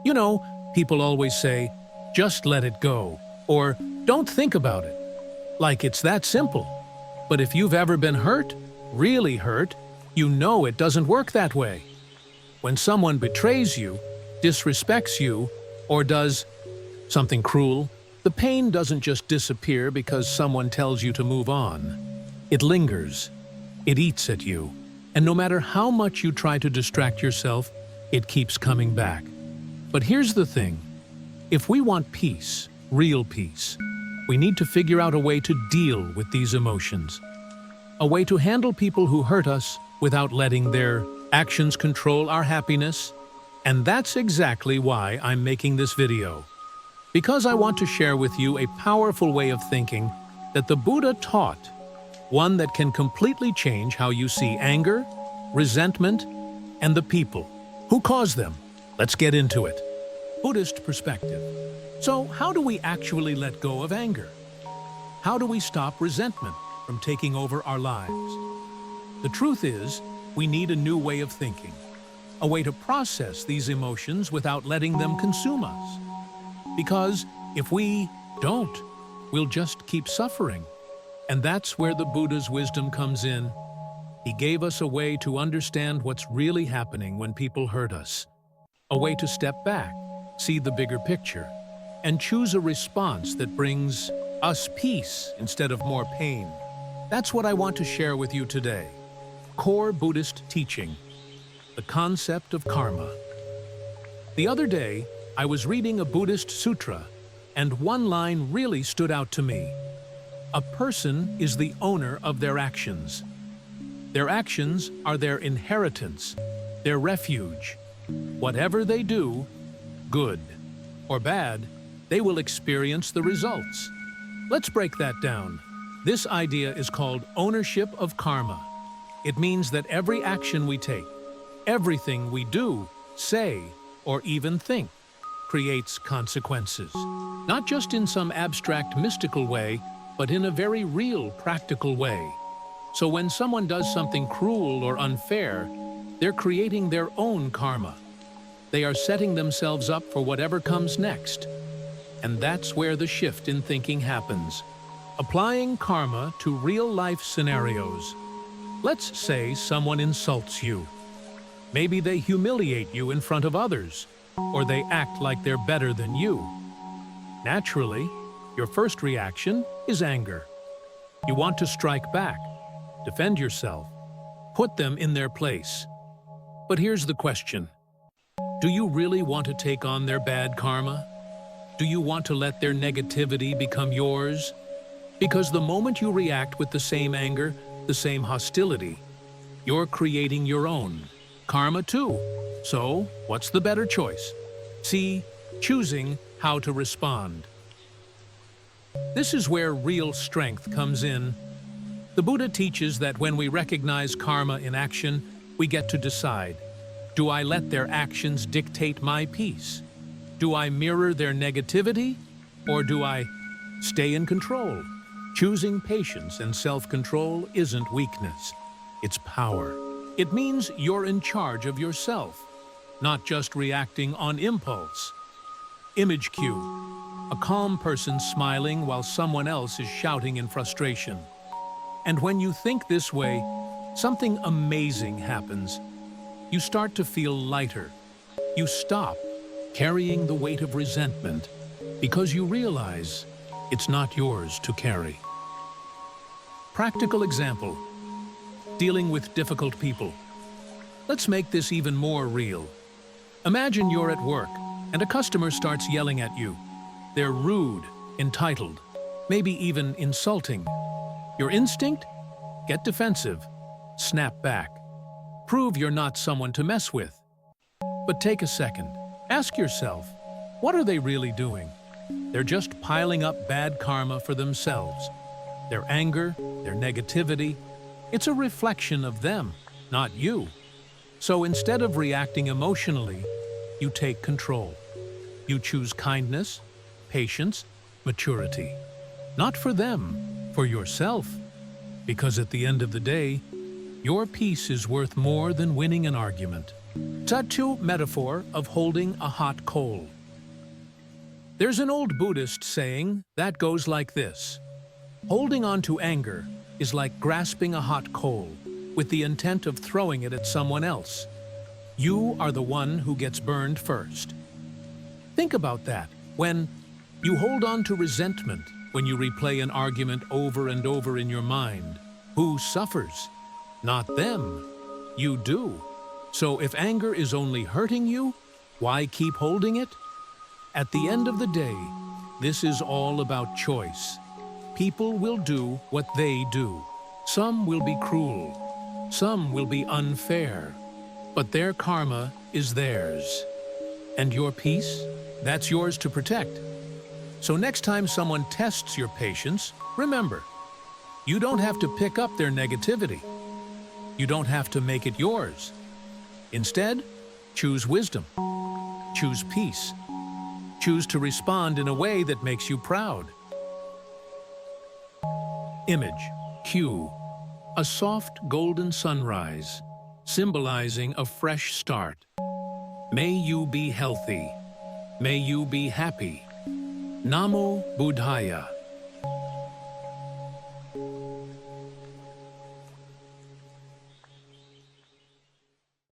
You know, people always say, just let it go, or don't think about it. Like it's that simple. But if you've ever been hurt, really hurt, you know it doesn't work that way. When someone betrays you, disrespects you, or does something cruel, the pain doesn't just disappear because someone tells you to move on. It lingers. It eats at you. And no matter how much you try to distract yourself, it keeps coming back. But here's the thing. If we want peace, real peace, we need to figure out a way to deal with these emotions. A way to handle people who hurt us without letting their actions control our happiness. And that's exactly why I'm making this video. Because I want to share with you a powerful way of thinking that the Buddha taught, one that can completely change how you see anger, resentment, and the people who cause them. Let's get into it. Buddhist perspective. So, how do we actually let go of anger? How do we stop resentment from taking over our lives? The truth is, we need a new way of thinking, a way to process these emotions without letting them consume us. Because if we don't, we'll just keep suffering. And that's where the Buddha's wisdom comes in. He gave us a way to understand what's really happening when people hurt us. A way to step back, see the bigger picture, and choose a response that brings us peace instead of more pain. That's what I want to share with you today. Core Buddhist teaching, the concept of karma. The other day, I was reading a Buddhist sutra, and one line really stood out to me. A person is the owner of their actions. Their actions are their inheritance, their refuge. Whatever they do, good or bad, they will experience the results. Let's break that down. This idea is called ownership of karma. It means that every action we take, everything we do, say, or even think, creates consequences. Not just in some abstract mystical way, but in a very real, practical way. So when someone does something cruel or unfair, they're creating their own karma. They are setting themselves up for whatever comes next. And that's where the shift in thinking happens. Applying karma to real-life scenarios. Let's say someone insults you. Maybe they humiliate you in front of others, or they act like they're better than you. Naturally, your first reaction is anger. You want to strike back, defend yourself, put them in their place. But here's the question. Do you really want to take on their bad karma? Do you want to let their negativity become yours? Because the moment you react with the same anger, the same hostility, you're creating your own karma too. So, what's the better choice? See, choosing how to respond. This is where real strength comes in. The Buddha teaches that when we recognize karma in action, we get to decide. Do I let their actions dictate my peace? Do I mirror their negativity? Or do I stay in control? Choosing patience and self-control isn't weakness. It's power. It means you're in charge of yourself, not just reacting on impulse. Image cue. A calm person smiling while someone else is shouting in frustration. And when you think this way, something amazing happens. You start to feel lighter. You stop carrying the weight of resentment because you realize it's not yours to carry. Practical example. Dealing with difficult people. Let's make this even more real. Imagine you're at work and a customer starts yelling at you. They're rude, entitled, maybe even insulting. Your instinct? Get defensive. Snap back. Prove you're not someone to mess with. But take a second. Ask yourself, what are they really doing? They're just piling up bad karma for themselves. Their anger, their negativity, it's a reflection of them, not you. So instead of reacting emotionally, you take control. You choose kindness, patience, maturity. Not for them, for yourself. Because at the end of the day, your peace is worth more than winning an argument. Tattoo metaphor of holding a hot coal. There's an old Buddhist saying that goes like this. Holding on to anger is like grasping a hot coal with the intent of throwing it at someone else. You are the one who gets burned first. Think about that. When you hold on to resentment, when you replay an argument over and over in your mind, who suffers? Not them. You do. So if anger is only hurting you, why keep holding it? At the end of the day, this is all about choice. People will do what they do. Some will be cruel. Some will be unfair. But their karma is theirs. And your peace? That's yours to protect. So next time someone tests your patience, remember, you don't have to pick up their negativity. You don't have to make it yours. Instead, choose wisdom. Choose peace. Choose to respond in a way that makes you proud. Image, Q. A soft golden sunrise, symbolizing a fresh start. May you be healthy. May you be happy. Namo Buddhaya.